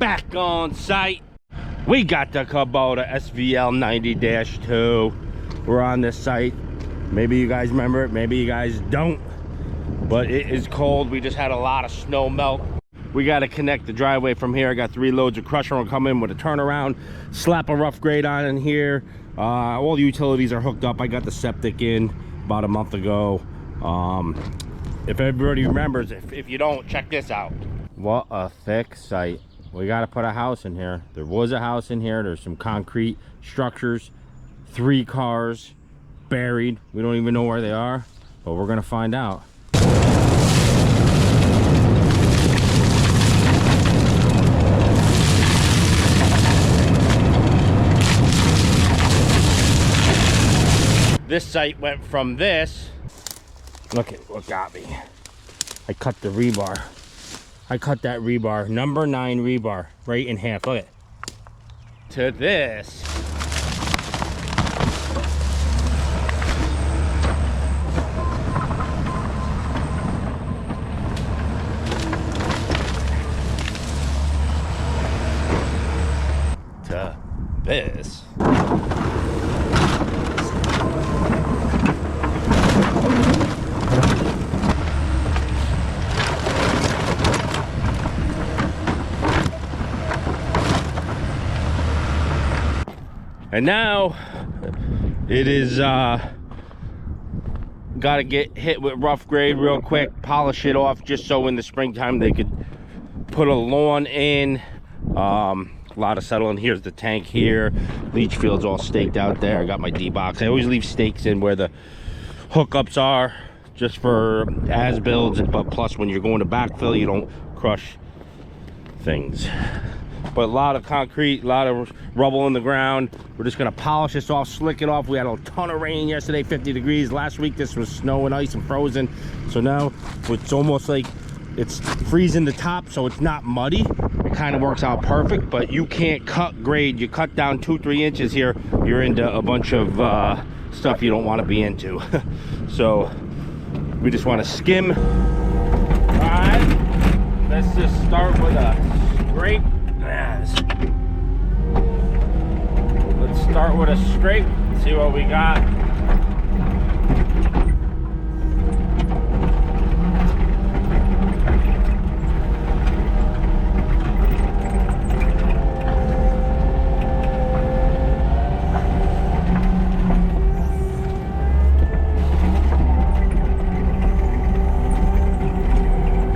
back on site. We got the Kubota SVL 90-2. We're on this site. Maybe you guys remember it, maybe you guys don't. But it is cold. We just had a lot of snow melt. We got to connect the driveway from here. I got 3 loads of crusher will come in with a turnaround, slap a rough grade on in here. All the utilities are hooked up. I got the septic in about a month ago. If everybody remembers, if you don't, check this out. What a thick site. We got to put a house in here. There was a house in here. There's some concrete structures, 3 cars buried. We don't even know where they are, but we're gonna find out. This site went from this. Look at what got me. I cut the rebar. I cut that rebar, number 9 rebar, right in half. Look at it. To this. To this. And now it is got to get hit with rough grade real quick, polish it off just so in the springtime they could put a lawn in. A lot of settling. Here's the tank here. Leach field's all staked out there. I got my D-box. I always leave stakes in where the hookups are just for as builds, but plus when you're going to backfill you don't crush things. But a lot of concrete, a lot of rubble in the ground. We're just gonna polish this off, slick it off. We had a ton of rain yesterday, 50 degrees. Last week this was snow and ice and frozen. So now it's almost like it's freezing the top, so it's not muddy. It kind of works out perfect, but you can't cut grade. You cut down 2-3 inches here, you're into a bunch of stuff you don't want to be into. So we just want to skim. All right, let's just start with a scrape. Let's start with a scrape, see what we got.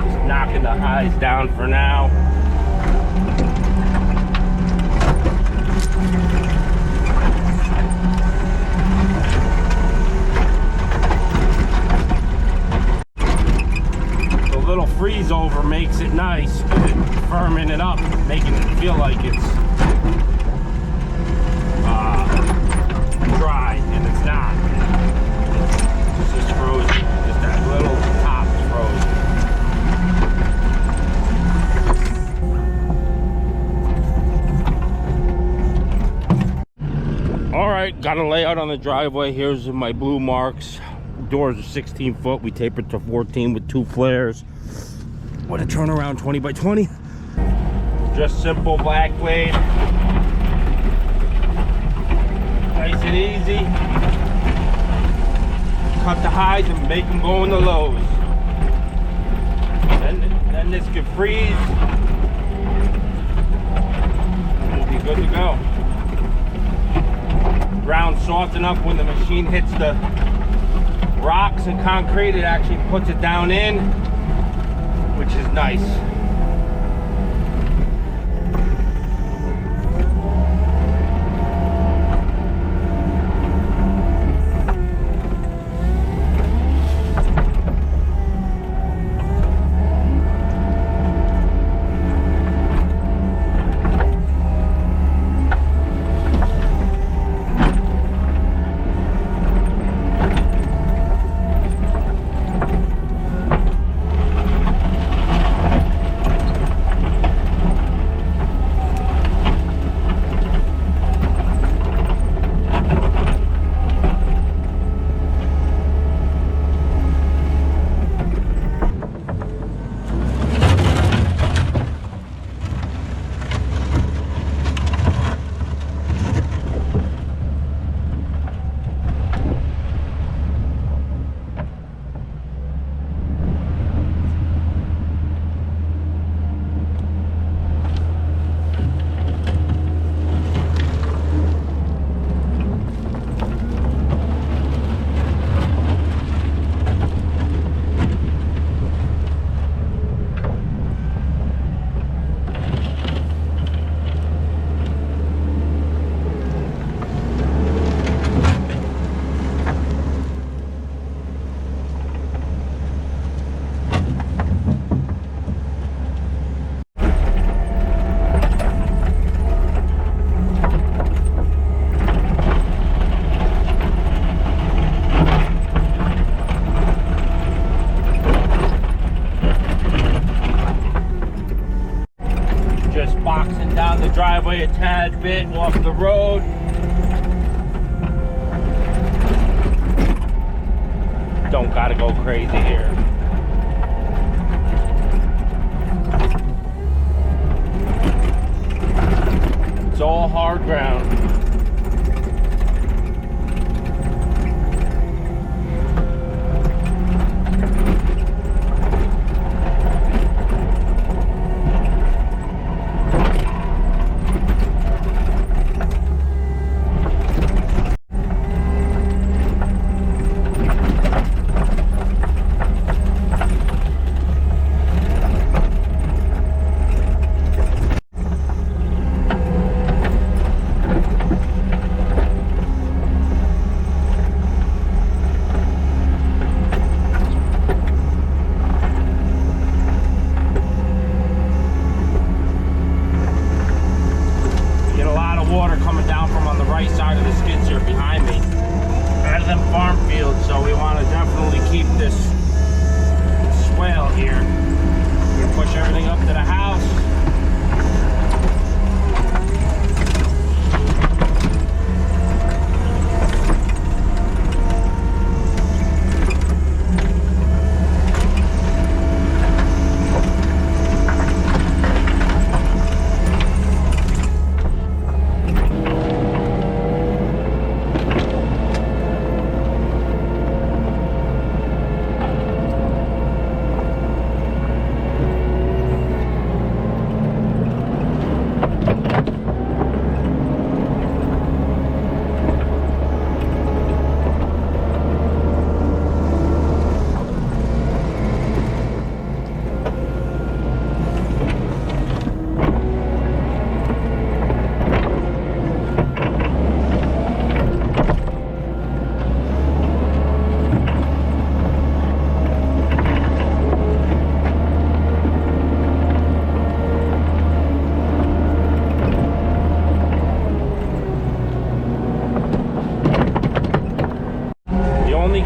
Just knocking the highs down for now. Freeze over makes it nice, firming it up, making it feel like it's dry, and it's not. It's just frozen. Just that little top frozen. All right, got a layout on the driveway. Here's my blue marks. Doors are 16 foot. We tapered to 14 with 2 flares. What a turnaround, 20 by 20. Just simple black blade. Nice and easy. Cut the highs and make them go in the lows. Then this can freeze. And we'll be good to go. Ground soft enough when the machine hits the rocks and concrete, it actually puts it down in, which is nice. Just boxing down the driveway a tad bit off the road. Don't gotta go crazy here. It's all hard ground. So we want to definitely keep this swale here. We're gonna push everything up to the house.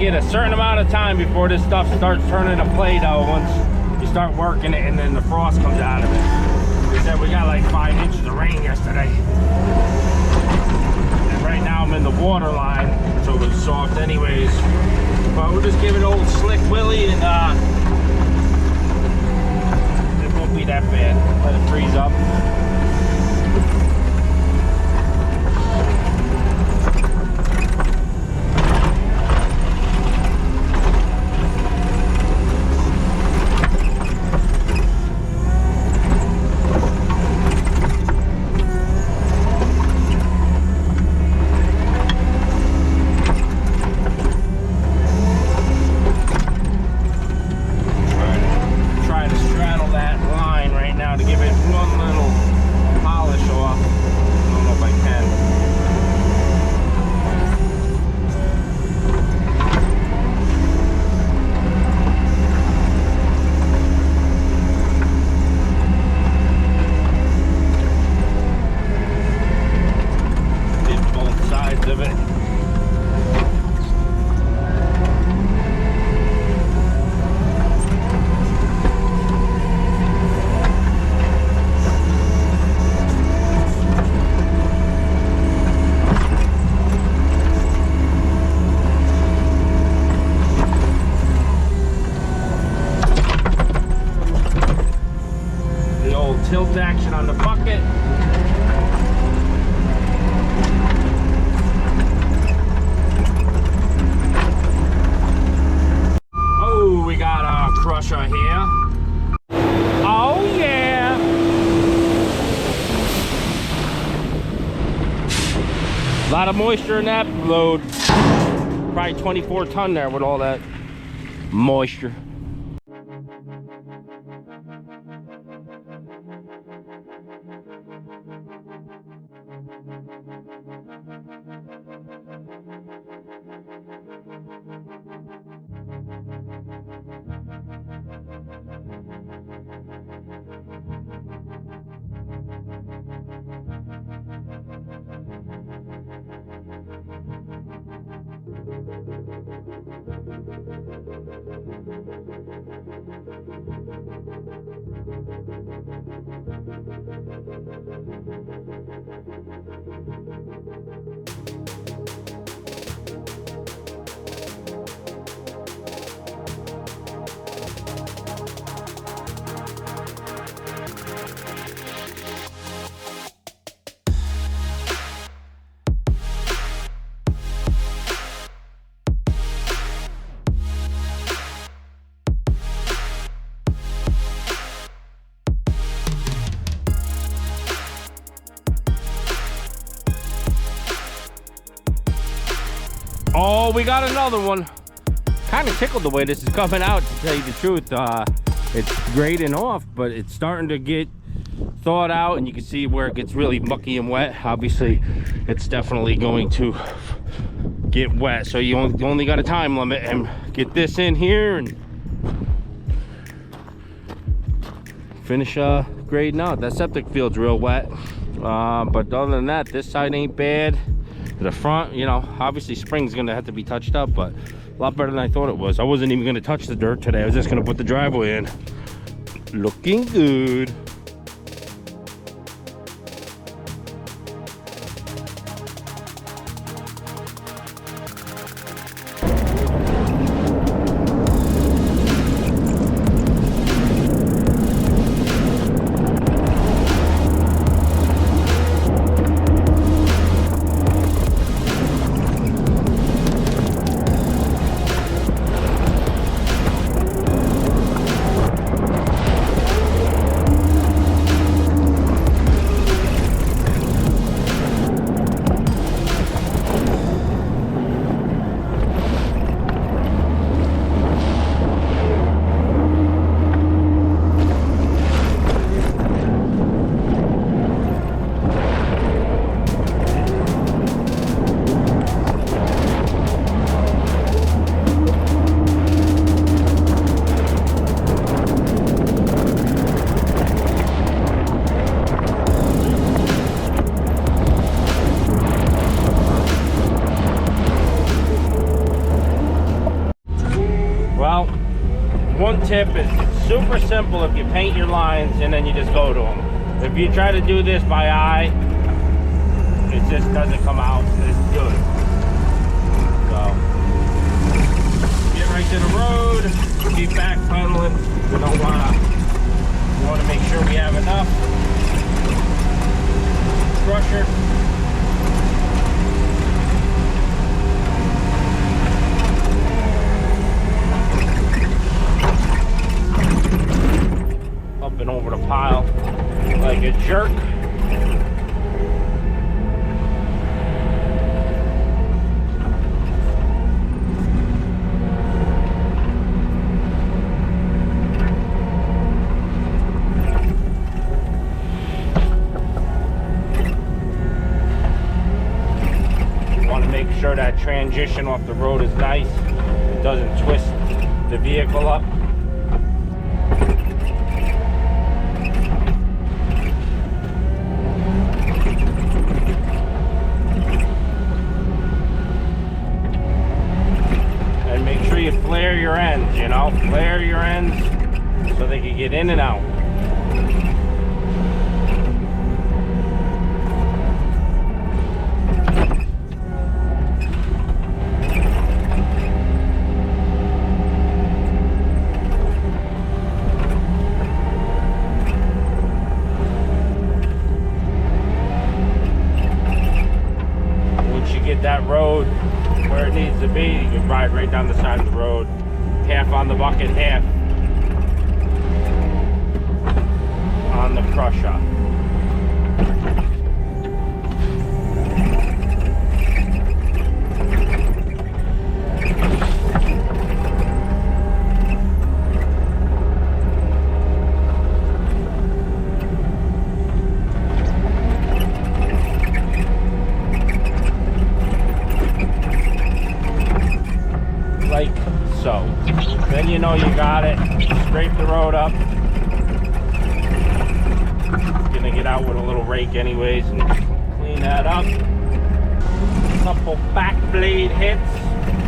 Get a certain amount of time before this stuff starts turning to Play-Doh once you start working it and then the frost comes out of it. They said we got like 5 inches of rain yesterday. And right now I'm in the water line, so it's soft anyways. But we'll just give it old slick willy and it won't be that bad. Let it freeze up. Tilt action on the bucket. Oh, we got a crusher here. Oh yeah. A lot of moisture in that load. Probably 24 ton there with all that moisture. Oh, we got another one. Kind of tickled the way this is coming out, to tell you the truth. It's grading off, but it's starting to get thawed out, and you can see where it gets really mucky and wet. Obviously, it's definitely going to get wet, so you only got a time limit. And get this in here and finish grading out. That septic field's real wet, but other than that, this side ain't bad. The front, you know, obviously spring's gonna have to be touched up, but a lot better than I thought it was. I wasn't even gonna touch the dirt today. I was just gonna put the driveway in. Looking good. One tip is it's super simple if you paint your lines and then you just go to them. If you try to do this by eye, it just doesn't come out as good. So get right to the road, keep back pedaling. We don't want to make sure we have enough crusher. Up and over the pile like a jerk. Want to make sure that transition off the road is nice. It doesn't twist the vehicle up. You flare your ends, you know, flare your ends so they can get in and out. Once you get that road where it needs to be, you can ride right down the side of the road, half on the bucket, half on the crusher. Like so. Then you know you got it. Scrape the road up. Gonna get out with a little rake anyways and clean that up. Couple back blade hits.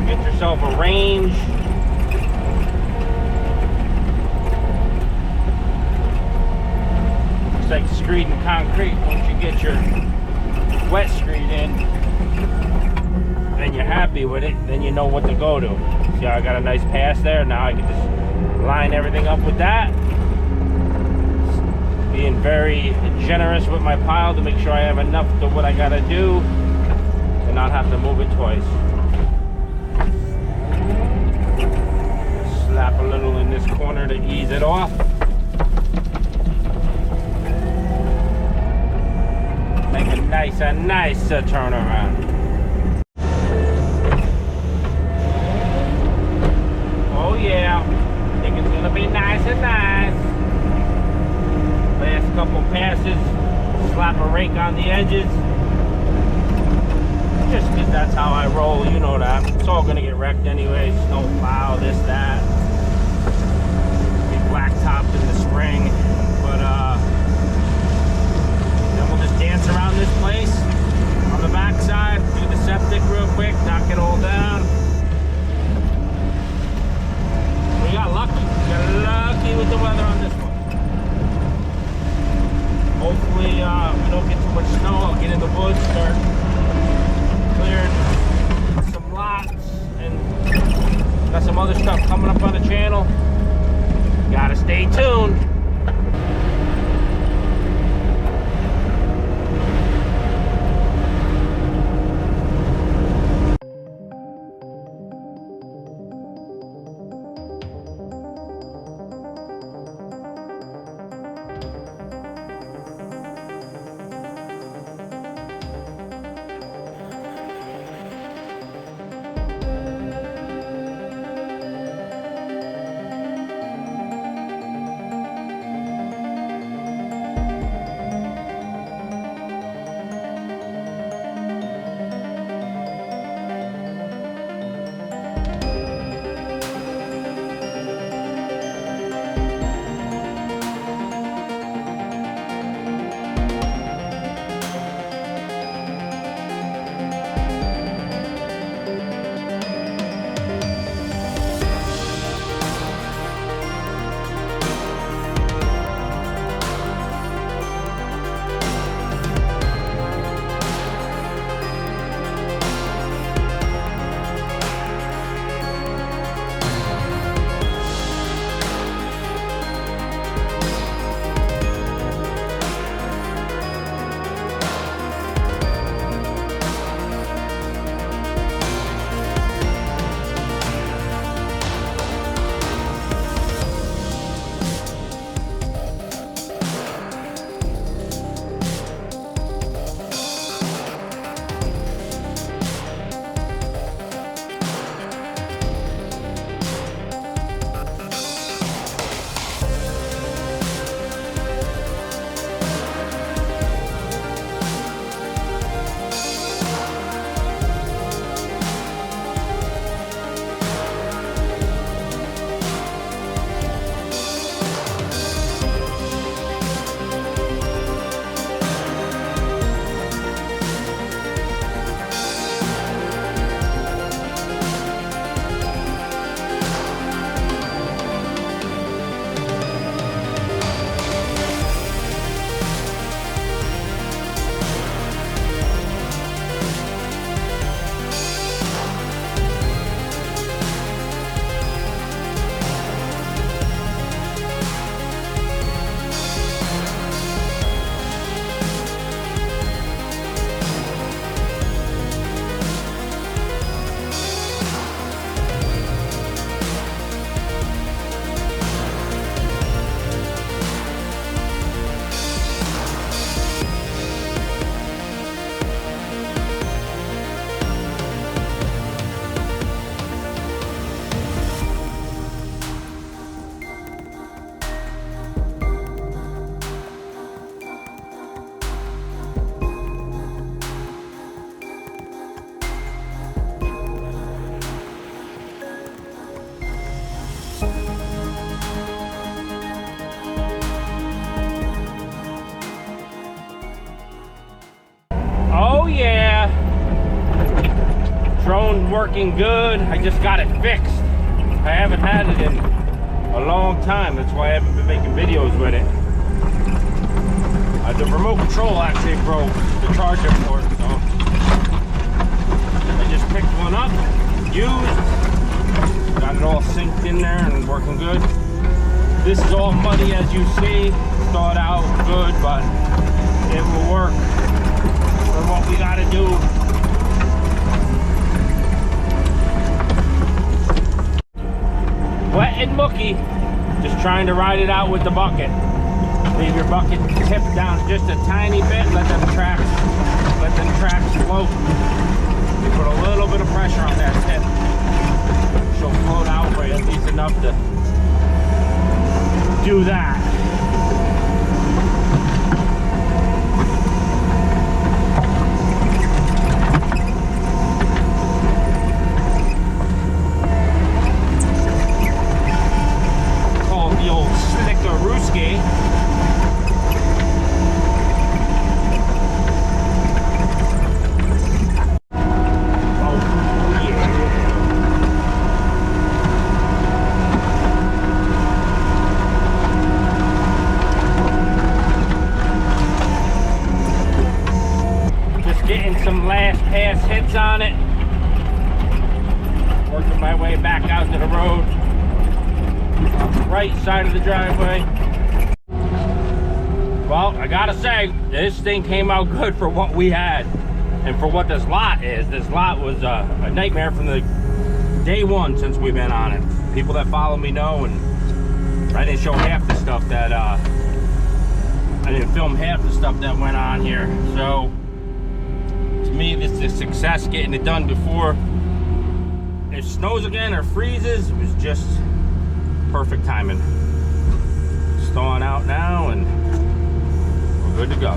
Get yourself a range. It's like screed and concrete. Once you get your wet screed in and you're happy with it, then you know what to go to. See how I got a nice pass there? Now I can just line everything up with that. Being very generous with my pile to make sure I have enough to what I gotta do and not have to move it twice. Slap a little in this corner to ease it off. Make a nice turnaround. Oh yeah, I think it's gonna be nice and nice. Last couple passes, slap a rake on the edges. Just because that's how I roll, you know that. It's all gonna get wrecked anyway. Snow plow, this, that. Be blacktopped in the spring, but then we'll just dance around this place on the backside, do the septic real quick, knock it all down. We got lucky. We got lucky with the weather on this one. Hopefully we don't get too much snow. I'll get in the woods, start clearing some lots, and got some other stuff coming up on the channel. Gotta stay tuned. Drone working good. I just got it fixed. I haven't had it in a long time. That's why I haven't been making videos with it. The remote control actually broke, the charger port, so I just picked one up, used, got it all synced in there and working good. This is all muddy as you see, thawed out good, but it will work for what we gotta do. Wet and mucky, just trying to ride it out with the bucket. Leave your bucket tipped down just a tiny bit, let them tracks float. You put a little bit of pressure on that tip. She'll float out for you, at least enough to do that. Called the old Slicker-rusi. Getting some last pass hits on it. Working my way back out to the road. Right side of the driveway. Well, I gotta say, this thing came out good for what we had. And for what this lot is. This lot was a nightmare from the day one since we've been on it. People that follow me know, and I didn't show half the stuff that, I didn't film half the stuff that went on here. So, to me, this is a success getting it done before it snows again or freezes. It was just perfect timing. It's thawing out now and we're good to go.